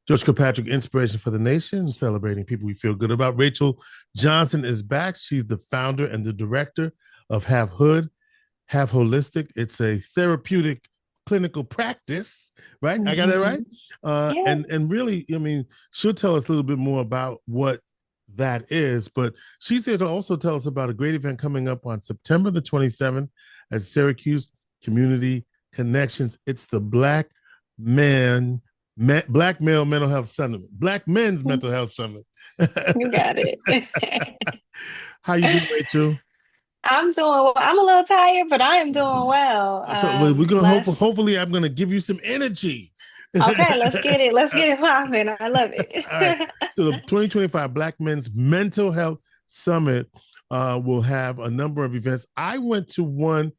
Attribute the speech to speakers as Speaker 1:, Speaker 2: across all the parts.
Speaker 1: George Kilpatrick, Inspiration for the Nation, celebrating people we feel good about. Rachel Johnson is back. She's the founder and the director of Half Hood, Half Holistic. It's a therapeutic clinical practice, right? I got that right?
Speaker 2: Hmm. Yeah.
Speaker 1: And really, I mean, she'll tell us a little bit more about what that is, but she's here to also tell us about a great event coming up on September the 27th at Syracuse Community Connections. It's the Man, Black Male Mental Health Summit, Black Men's Mental Health Summit.
Speaker 2: You got it.
Speaker 1: How you doing, Rachel?
Speaker 2: I'm doing well. I'm a little tired, but I am doing well.
Speaker 1: So we're gonna
Speaker 2: Let's
Speaker 1: hopefully I'm gonna give you some energy. All
Speaker 2: okay, let's get it. Let's get it popping. I love
Speaker 1: right.
Speaker 2: it.
Speaker 1: So the 2025 Black Men's Mental Health Summit will have a number of events. I went to one.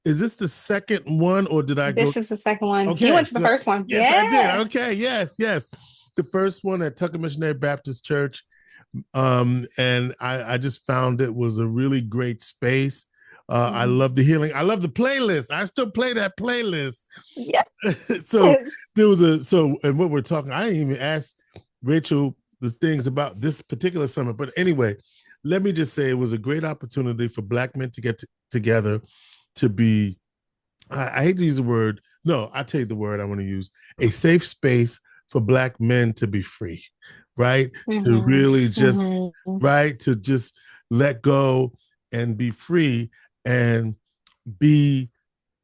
Speaker 1: Is this the second one, or did I go?
Speaker 2: This is the second one. You went
Speaker 1: Okay.
Speaker 2: to the first one.
Speaker 1: Yes, I did.
Speaker 2: Yeah.
Speaker 1: Okay. Yes. Yes. The first one at Tucker Missionary Baptist Church. And I just found it was a really great space. I
Speaker 2: Mhm.
Speaker 1: love the healing. I love the playlist. I still play that playlist.
Speaker 2: Yes.
Speaker 1: So there was and what we're talking, I didn't even ask Rachel the things about this particular summit. But anyway, let me just say it was a great opportunity for Black men to get together to be, I hate to use the word, no, I tell you the word I want to use, a safe space for Black men to be free, right? To
Speaker 2: Hmm.
Speaker 1: really just,
Speaker 2: Hmm.
Speaker 1: right? To just let go and be free and be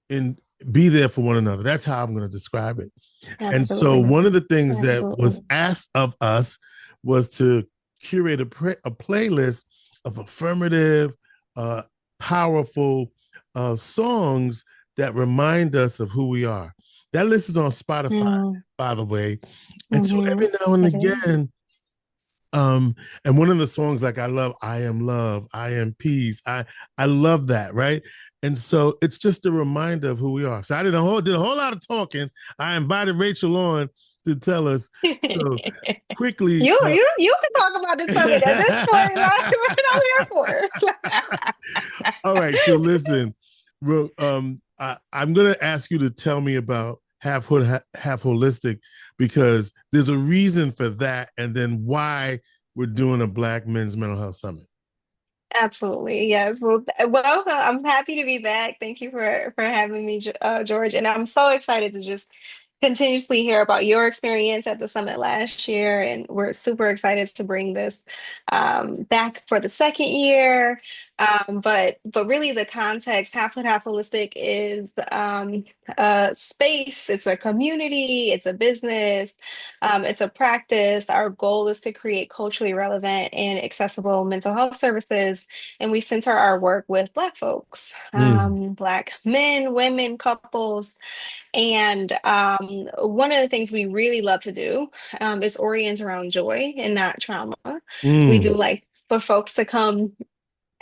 Speaker 1: in be there for one another. That's how I'm going to describe it. And so
Speaker 2: Absolutely.
Speaker 1: one of the things that was
Speaker 2: Absolutely.
Speaker 1: asked of us was to curate a playlist of affirmative, uh, powerful songs that remind us of who we are. That list is on Spotify, by the way. And so
Speaker 2: Mm-hmm.
Speaker 1: every now and
Speaker 2: It is.
Speaker 1: again, um, and one of the songs like I love, I am love, I am peace. I love that, right? And so it's just a reminder of who we are. So I did a whole lot of talking. I invited Rachel on to tell us. So quickly,
Speaker 2: You can talk about this summit at this point. Like what I'm here for.
Speaker 1: all right. So listen, I'm going to ask you to tell me about half hood, half holistic, because there's a reason for that, and then why we're doing a Black Men's Mental Health Summit.
Speaker 2: Absolutely. Yes. Well, welcome. I'm happy to be back. Thank you for having me, George. And I'm so excited to just continuously hear about your experience at the summit last year. And we're super excited to bring this back for the second year. But really the context, Half Foot Half Holistic is a space, it's a community, it's a business, it's a practice. Our goal is to create culturally relevant and accessible mental health services. And we center our work with Black folks,
Speaker 1: Mm,
Speaker 2: Black men, women, couples. And one of the things we really love to do is orient around joy and not trauma. We do
Speaker 1: mm,
Speaker 2: like for folks to come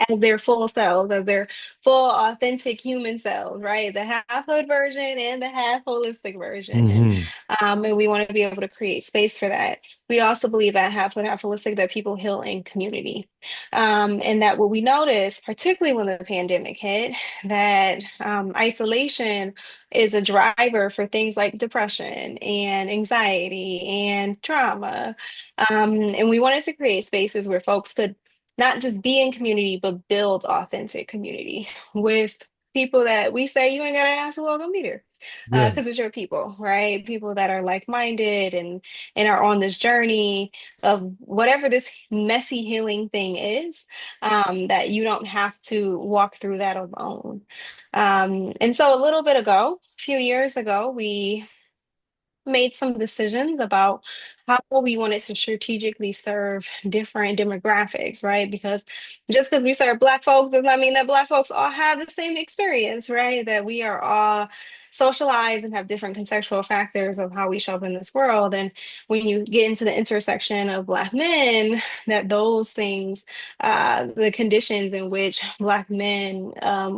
Speaker 2: as their full selves, as their full authentic human selves, right? The half hood version and the half holistic version.
Speaker 1: mm-hmm.
Speaker 2: And we want to be able to create space for that. We also believe at half hood, half holistic that people heal in community. And that what we noticed, particularly when the pandemic hit, that isolation is a driver for things like depression and anxiety and trauma. And we wanted to create spaces where folks could not just be in community, but build authentic community with people that we say you ain't gotta ask to welcome me there.
Speaker 1: Yeah.
Speaker 2: Because it's your people, right? People that are like-minded and are on this journey of whatever this messy healing thing is, that you don't have to walk through that alone. And so a little bit ago, a few years ago, we made some decisions about how we wanted to strategically serve different demographics, right? Because just because we serve Black folks does not mean that Black folks all have the same experience, right? That we are all socialized and have different contextual factors of how we show up in this world. And when you get into the intersection of Black men, that those things, the conditions in which Black men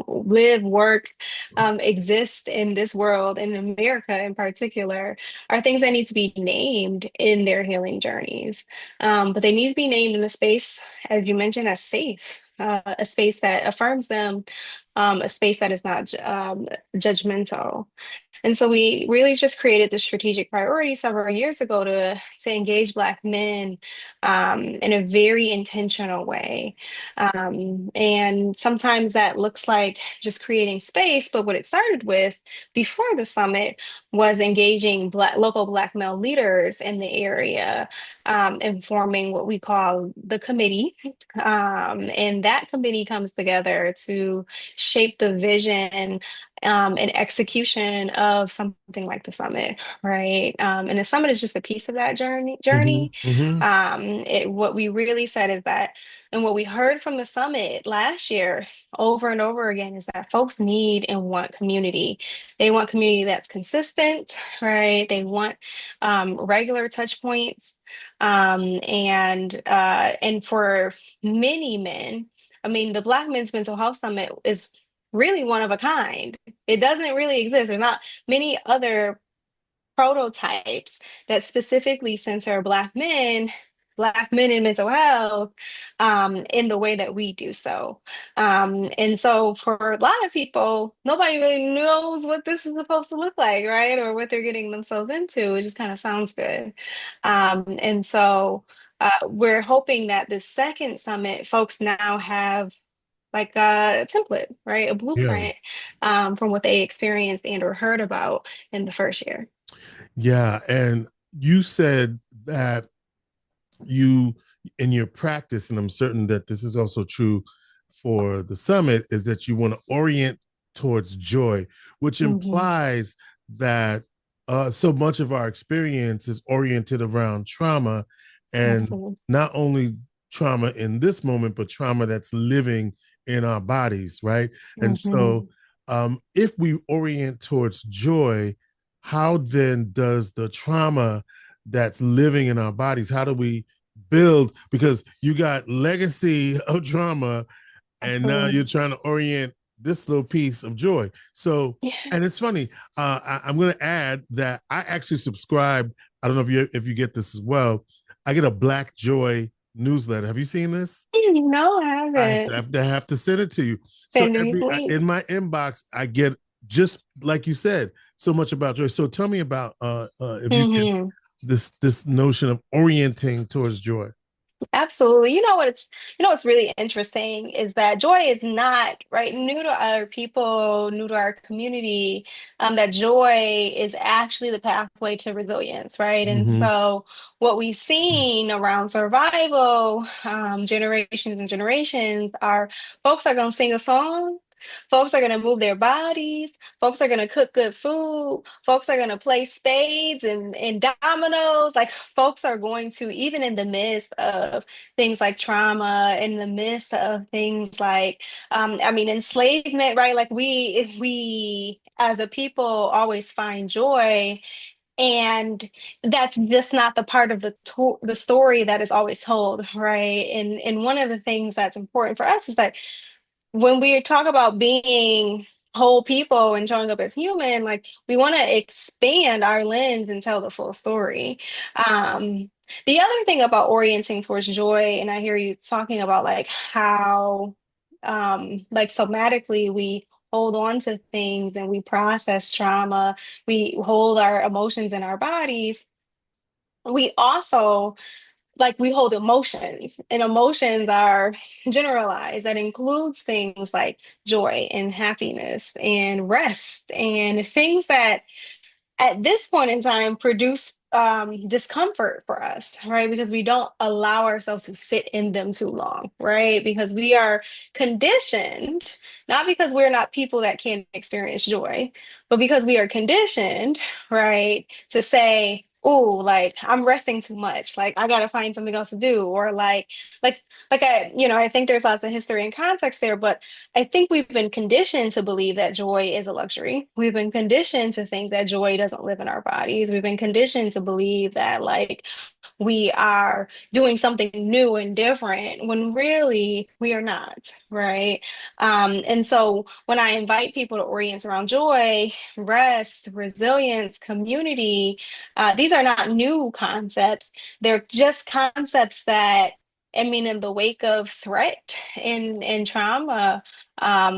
Speaker 2: live, work, exist in this world, in America in particular, are things that need to be named in their healing journeys. But they need to be named in a space, as you mentioned, as safe, a space that affirms them, a space that is not judgmental. And so we really just created the strategic priority several years ago to engage Black men in a very intentional way. And sometimes that looks like just creating space, but what it started with before the summit was engaging local Black male leaders in the area and forming what we call the committee. And that committee comes together to shape the vision and execution of something like the summit, right? And the summit is just a piece of that journey.
Speaker 1: Hmm.
Speaker 2: Journey.
Speaker 1: Hmm.
Speaker 2: What we really said is that, and what we heard from the summit last year over and over again is that folks need and want community. They want community that's consistent, right? They want regular touch points. And for many men, I mean, the Black Men's Mental Health Summit is really one of a kind. It doesn't really exist. There's not many other prototypes that specifically center Black men in mental health, in the way that we do so. And so for a lot of people, nobody really knows what this is supposed to look like, right? Or what they're getting themselves into. It just kind of sounds good. And so we're hoping that the second summit, folks now have like a template, right? A
Speaker 1: Yeah.
Speaker 2: blueprint from what they experienced and or heard about in the first year.
Speaker 1: Yeah. And you said that you, in your practice, and I'm certain that this is also true for the summit, is that you want to orient towards joy, which
Speaker 2: Hmm.
Speaker 1: implies that so much of our experience is oriented around trauma, and
Speaker 2: Absolutely.
Speaker 1: not only trauma in this moment, but trauma that's living in our bodies, right? And so,
Speaker 2: Hmm.
Speaker 1: if we orient towards joy, how then does the trauma that's living in our bodies, how do we build? Because you got legacy of drama, and now
Speaker 2: Absolutely.
Speaker 1: you're trying to orient this little piece of joy. So,
Speaker 2: Yeah.
Speaker 1: and it's funny, I'm going to add that I actually subscribe. I don't know if you get this as well. I get a Black Joy newsletter. Have you seen this?
Speaker 2: No, I haven't.
Speaker 1: I have to send it to you. So
Speaker 2: Send me
Speaker 1: every
Speaker 2: the link.
Speaker 1: in my inbox, I get, just like you said, so much about joy. So tell me about, if you can,
Speaker 2: Hmm.
Speaker 1: this notion of orienting towards joy.
Speaker 2: Absolutely. What's really interesting is that joy is not right new to our people, new to our community. That joy is actually the pathway to resilience, right? And
Speaker 1: Mm-hmm.
Speaker 2: so what we've seen around survival, generations and generations are folks are gonna sing a song. Folks are going to move their bodies. Folks are going to cook good food. Folks are going to play spades and dominoes. Like, folks are going to, even in the midst of things like trauma, in the midst of things like, I mean, enslavement, right? Like, we as a people always find joy, and that's just not the part of the story that is always told, right? And one of the things that's important for us is that when we talk about being whole people and showing up as human, like, we want to expand our lens and tell the full story. Um, the other thing about orienting towards joy, and I hear you talking about like how, like, somatically we hold on to things and we process trauma, we hold our emotions in our bodies. We also we hold emotions, and emotions are generalized. That includes things like joy and happiness and rest and things that at this point in time produce discomfort for us, right? Because we don't allow ourselves to sit in them too long, right? Because we are conditioned, not because we're not people that can't experience joy, but because we are conditioned, right, to say, oh, like, I'm resting too much. Like, I gotta find something else to do. Or like, I think there's lots of history and context there, but I think we've been conditioned to believe that joy is a luxury. We've been conditioned to think that joy doesn't live in our bodies. We've been conditioned to believe that, like, we are doing something new and different when really we are not, right? And so when I invite people to orient around joy, rest, resilience, community, these are not new concepts. They're just concepts that, I mean, in the wake of threat and trauma,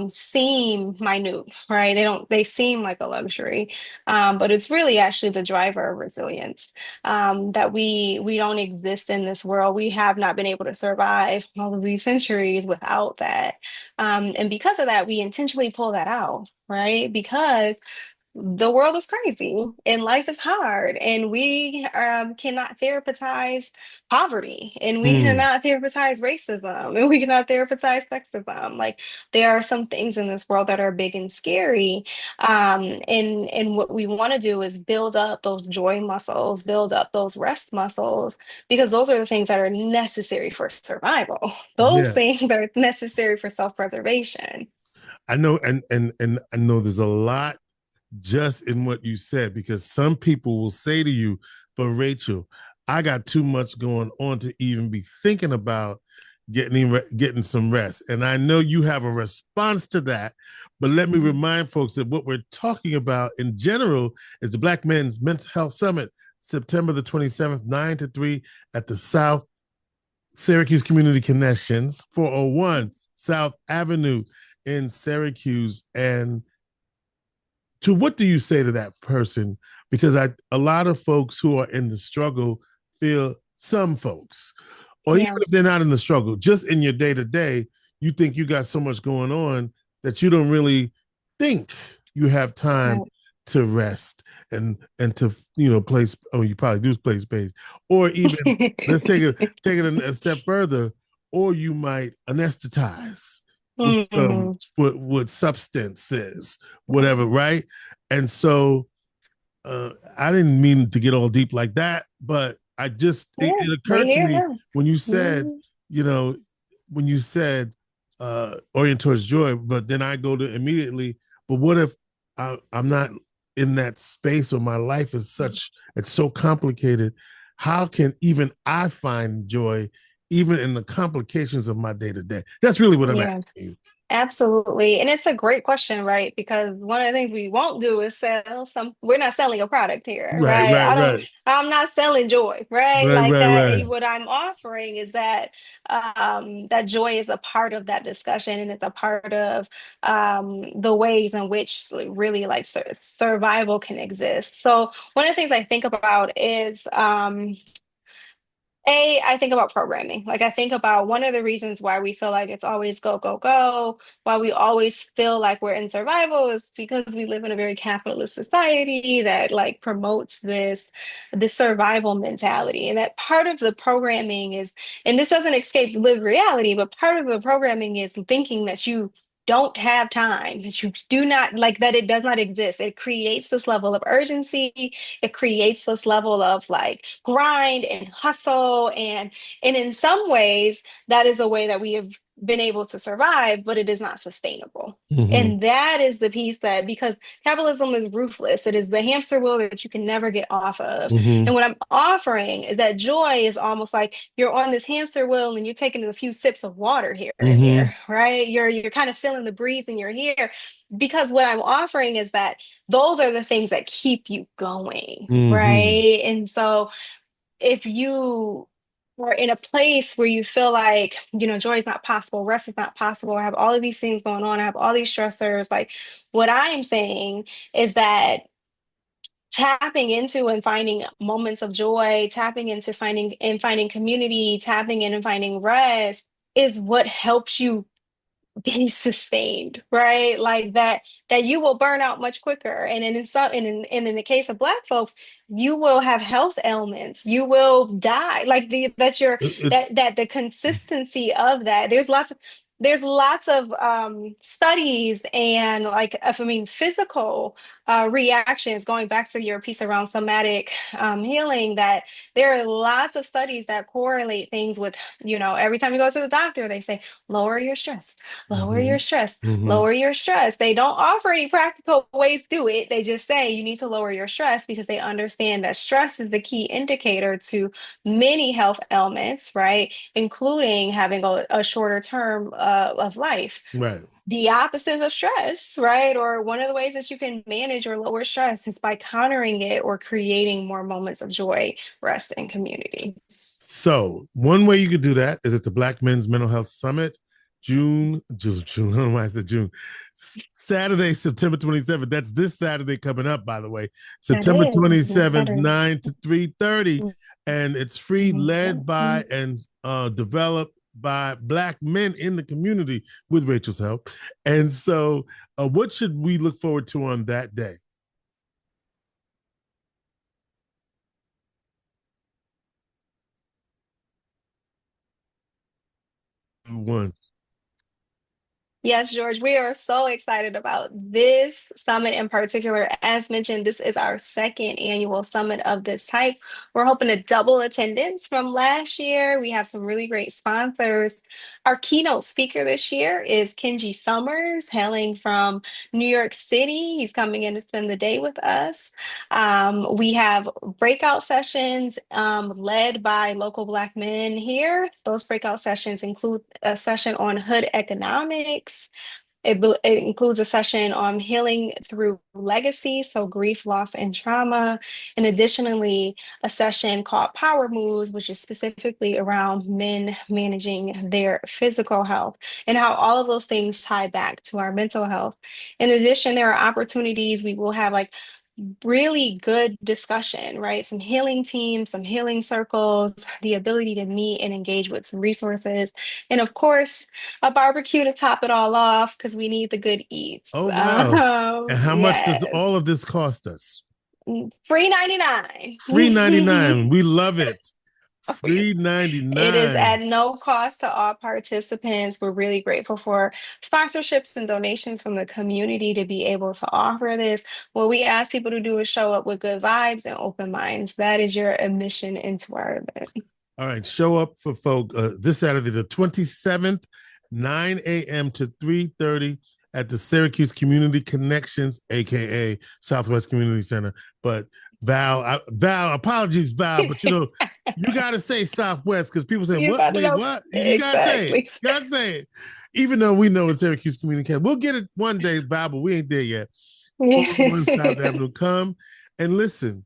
Speaker 2: seem minute, right? They seem like a luxury, but it's really actually the driver of resilience. That we don't exist in this world. We have not been able to survive all of these centuries without that. And because of that, we intentionally pull that out, right? Because the world is crazy and life is hard, and we cannot therapize poverty, and we
Speaker 1: Mm,
Speaker 2: cannot therapize racism, and we cannot therapize sexism. Like, there are some things in this world that are big and scary, and what we want to do is build up those joy muscles, build up those rest muscles, because those are the things that are necessary for survival. Those
Speaker 1: yeah.
Speaker 2: things are necessary for self-preservation.
Speaker 1: I know, and I know there's a lot just in what you said, because some people will say to you, but Rachel, I got too much going on to even be thinking about getting some rest. And I know you have a response to that, but let me remind folks that what we're talking about in general is the Black Men's Mental Health Summit, September the 27th, 9 to 3 at the South Syracuse Community Connections, 401 South Avenue in Syracuse. And to what do you say to that person? Because a lot of folks who are in the struggle feel, some folks, or even
Speaker 2: Yeah.
Speaker 1: if they're not in the struggle, just in your day to day, you think you got so much going on that you don't really think you have time
Speaker 2: Right.
Speaker 1: to rest and to place. Oh, you probably do play space, or even let's take it a step further, or you might anesthetize with some
Speaker 2: Mhm.
Speaker 1: with substances, whatever, right? And so I didn't mean to get all deep like that, but
Speaker 2: Yeah,
Speaker 1: it
Speaker 2: we're
Speaker 1: occurred to
Speaker 2: here
Speaker 1: me
Speaker 2: now.
Speaker 1: when you said,
Speaker 2: Mhm.
Speaker 1: you know, when you said orient towards joy, but then I go to immediately, but what if I'm not in that space, or my life is it's so complicated? How can even I find joy even in the complications of my day to day? That's really what I'm
Speaker 2: Yeah.
Speaker 1: asking you.
Speaker 2: Absolutely. And it's a great question, right? Because one of the things we won't do is we're not selling a product here,
Speaker 1: Right,
Speaker 2: right?
Speaker 1: right, right,
Speaker 2: I'm not selling joy, right?
Speaker 1: right,
Speaker 2: Like
Speaker 1: right,
Speaker 2: that.
Speaker 1: right.
Speaker 2: What I'm offering is that, that joy is a part of that discussion, and it's a part of, the ways in which really like survival can exist. So one of the things I think about is, I think about programming. Like, I think about one of the reasons why we feel like it's always go, go, go, why we always feel like we're in survival, is because we live in a very capitalist society that like promotes this survival mentality. And that part of the programming is, and this doesn't escape lived reality, but part of the programming is thinking that you don't have time, that you do not like, that it does not exist. It creates this level of urgency, it creates this level of like grind and hustle, and in some ways that is a way that we have been able to survive, but it is not sustainable.
Speaker 1: Mm-hmm.
Speaker 2: And that is the piece that, because capitalism is ruthless, it is the hamster wheel that you can never get off of.
Speaker 1: Mm-hmm.
Speaker 2: And what I'm offering is that joy is almost like you're on this hamster wheel and you're taking a few sips of water here and
Speaker 1: Mm-hmm.
Speaker 2: there, right? You're kind of feeling the breeze and you're here, because what I'm offering is that those are the things that keep you going,
Speaker 1: Mm-hmm.
Speaker 2: right? And so if you are in a place where you feel like, joy is not possible, rest is not possible, I have all of these things going on, I have all these stressors, like, what I am saying is that tapping into and finding moments of joy, tapping into finding community, tapping in and finding rest is what helps you be sustained, right? Like that you will burn out much quicker. And in the case of Black folks, you will have health ailments. You will die. Like that's your
Speaker 1: It's
Speaker 2: that the consistency of that. There's lots of studies and like, I mean, physical reactions, going back to your piece around somatic healing, that there are lots of studies that correlate things with, every time you go to the doctor, they say, lower your stress, lower
Speaker 1: mm-hmm.
Speaker 2: your stress,
Speaker 1: Mm-hmm.
Speaker 2: lower your stress. They don't offer any practical ways to do it. They just say you need to lower your stress, because they understand that stress is the key indicator to many health ailments, right? Including having a shorter term of life.
Speaker 1: Right.
Speaker 2: The opposite of stress, right? Or one of the ways that you can manage or lower stress is by countering it or creating more moments of joy, rest, and community.
Speaker 1: So one way you could do that is at the Black Men's Mental Health Summit, June. I don't know why I said June. Saturday, September 27th. That's this Saturday coming up, by the way.
Speaker 2: That
Speaker 1: September
Speaker 2: is my
Speaker 1: 27th,
Speaker 2: Saturday.
Speaker 1: 9 to 3:30. And it's free, led by and developed by Black men in the community with Rachel's help. And so, what should we look forward to on that day? One.
Speaker 2: Yes, George, we are so excited about this summit in particular. As mentioned, this is our second annual summit of this type. We're hoping to double attendance from last year. We have some really great sponsors. Our keynote speaker this year is Kenji Summers, hailing from New York City. He's coming in to spend the day with us. We have breakout sessions led by local Black men here. Those breakout sessions include a session on hood economics. It includes a session on healing through legacy, so grief, loss, and trauma. And additionally, a session called Power Moves, which is specifically around men managing their physical health and how all of those things tie back to our mental health. In addition, there are opportunities. We will have like really good discussion, right? Some healing teams, some healing circles, the ability to meet and engage with some resources. And of course, a barbecue to top it all off because we need the good eats.
Speaker 1: Oh, wow. And how much does
Speaker 2: Yes.
Speaker 1: all of this cost us?
Speaker 2: Free 99.
Speaker 1: Free 99. We love it. Free 99.
Speaker 2: It is at no cost to all participants. We're really grateful for sponsorships and donations from the community to be able to offer this. What we ask people to do is show up with good vibes and open minds. That is your admission into our event.
Speaker 1: All right, show up for folk this Saturday, the 27th, 9 a.m. to 3:30 at the Syracuse Community Connections, aka Southwest Community Center. But Val, apologies, Val, but you got to say Southwest because people say, what? Wait, what? You got to say it. You got to say it. Even though we know it's Syracuse Community Connections. We'll get it one day, Val, but we ain't there yet. On South Avenue, come and listen.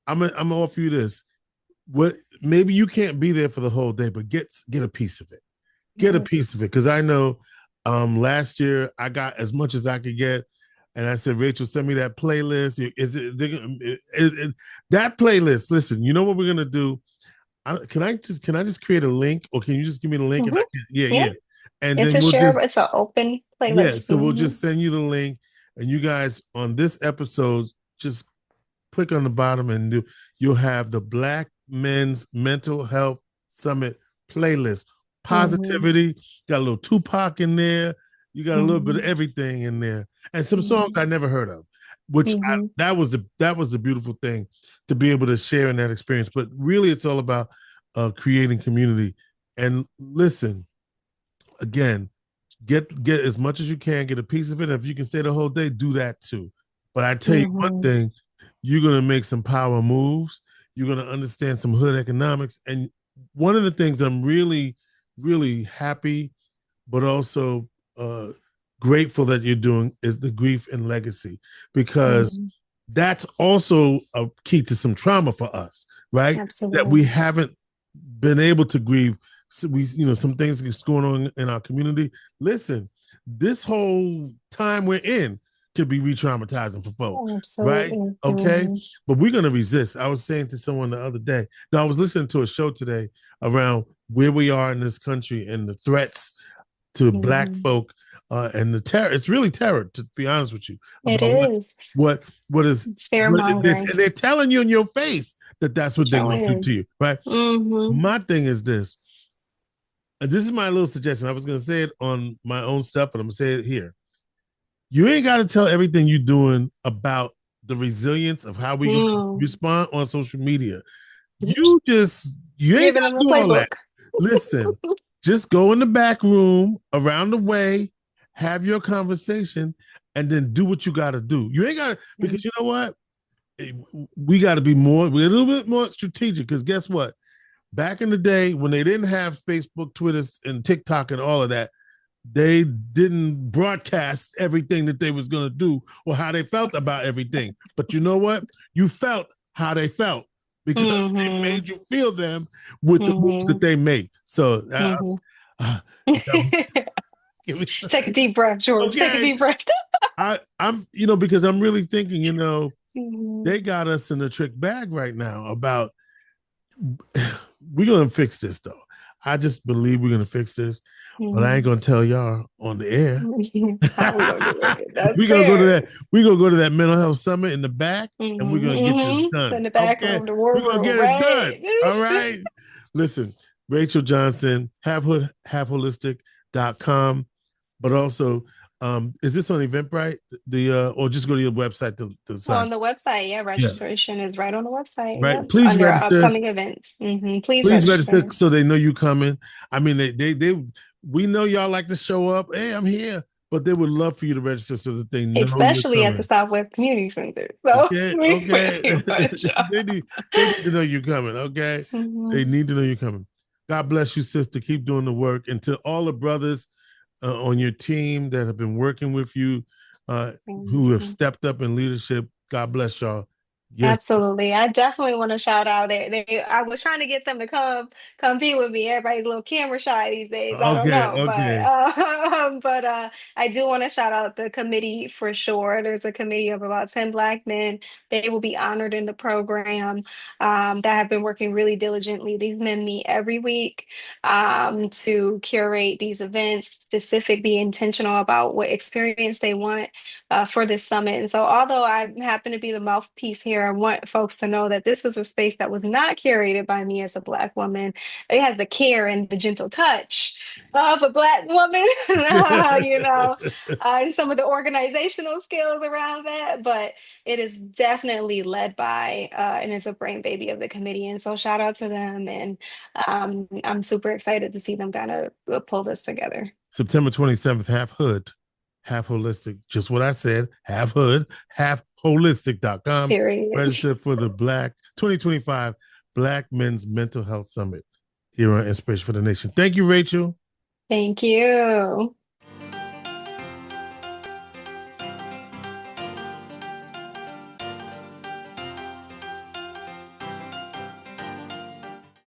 Speaker 1: I'm gonna offer you this. What maybe you can't be there for the whole day, but get a piece of it. Get a piece of it. Because I know last year I got as much as I could get. And I said, Rachel, send me that playlist. That playlist? Listen, you know what we're gonna do? Can I just create a link, or can you just give me the link?
Speaker 2: Mm-hmm.
Speaker 1: And yeah. And
Speaker 2: it's
Speaker 1: then
Speaker 2: it's an open playlist.
Speaker 1: Yeah, so we'll just send you the link, and you guys on this episode just click on the bottom, and you'll have the Black Men's Mental Health Summit playlist. Positivity, got a little Tupac in there. You got a little bit of everything in there, and some songs I never heard of, which that was the beautiful thing to be able to share in that experience. But really, it's all about creating community. And listen, again, get as much as you can, get a piece of it. If you can stay the whole day, do that too. But I tell you one thing, you're gonna make some power moves. You're gonna understand some hood economics, and one of the things I'm really, really happy, but also grateful that you're doing is the grief and legacy, because that's also a key to some trauma for us, right?
Speaker 2: Absolutely.
Speaker 1: That we haven't been able to grieve. So some things that's going on in our community. Listen, this whole time we're in could be re-traumatizing for folks, right? Okay, but we're gonna resist. I was saying to someone the other day. Now I was listening to a show today around where we are in this country and the threats to Black folk and the terror. It's really terror, to be honest with you.
Speaker 2: It is.
Speaker 1: What is they're telling you in your face that that's what they're going to do to you, right? My thing is this. And this is my little suggestion. I was going to say it on my own stuff, but I'm going to say it here. You ain't got to tell everything you're doing about the resilience of how we respond on social media. You ain't got to do all that. Listen, just go in the back room, around the way, have your conversation, and then do what you got to do. You ain't got to, because you know what? We got to be we're a little bit more strategic, because guess what? Back in the day when they didn't have Facebook, Twitter, and TikTok and all of that, they didn't broadcast everything that they was going to do or how they felt about everything. But you know what? You felt how they felt, because they made you feel them with the moves that they make. So
Speaker 2: Take a deep breath, George. Take a
Speaker 1: Okay.
Speaker 2: deep breath.
Speaker 1: I'm because I'm really thinking,
Speaker 2: Mhm.
Speaker 1: they got us in a trick bag right now about we're gonna fix this though. I just believe we're gonna fix this, but I ain't
Speaker 2: Mhm.
Speaker 1: gonna tell y'all on the air.
Speaker 2: How we gonna do it? That's
Speaker 1: we're gonna go to
Speaker 2: fair.
Speaker 1: that. We're gonna go to that mental health summit in the back, and we're
Speaker 2: Hmm.
Speaker 1: gonna get this
Speaker 2: In
Speaker 1: done.
Speaker 2: the back
Speaker 1: Okay,
Speaker 2: room, the war
Speaker 1: we're gonna
Speaker 2: room,
Speaker 1: get it done.
Speaker 2: right?
Speaker 1: All right. Listen, Rachel Johnson, halfholistic.com, but also is this on Eventbrite? The or just go to your website to sign.
Speaker 2: On the website, yeah,
Speaker 1: Yeah,
Speaker 2: registration is right on the website.
Speaker 1: right.
Speaker 2: Yep,
Speaker 1: Please
Speaker 2: under our
Speaker 1: register.
Speaker 2: upcoming events. Please
Speaker 1: Please register
Speaker 2: register.
Speaker 1: so they know you coming. I mean, they we know y'all like to show up. Hey, I'm here, but they would love for you to register so that they know you're
Speaker 2: Especially at the
Speaker 1: coming.
Speaker 2: Southwest Community Center. So
Speaker 1: Okay,
Speaker 2: we
Speaker 1: okay.
Speaker 2: pretty much
Speaker 1: they need they need to know you're coming. Okay, they
Speaker 2: Mhm.
Speaker 1: need to know you're coming. God bless you, sister. Keep doing the work, and to all the brothers on your team that have been working with you, uh, who have
Speaker 2: Mhm.
Speaker 1: stepped up in leadership. God bless y'all. Yes.
Speaker 2: Absolutely. I definitely want to shout out I was trying to get them to come be with me. Everybody's a little camera shy these days. I don't
Speaker 1: Okay.
Speaker 2: know, but
Speaker 1: Okay.
Speaker 2: I do want to shout out the committee for sure. There's a committee of about 10 Black men. They will be honored in the program that have been working really diligently. These men meet every week to curate these events, be intentional about what experience they want for this summit. And so, although I happen to be the mouthpiece here, I want folks to know that this is a space that was not curated by me as a Black woman. It has the care and the gentle touch of a Black woman, and some of the organizational skills around that. But it is definitely led by, and it's a brain baby of the committee. And so, shout out to them. And I'm super excited to see them kind of pull this together.
Speaker 1: September 27th, half hood, half holistic. Just what I said, half hood, half holistic.com.
Speaker 2: Period.
Speaker 1: Register for the Black 2025 Black Men's Mental Health Summit here on Inspiration for the Nation. Thank you, Rachel.
Speaker 2: Thank you.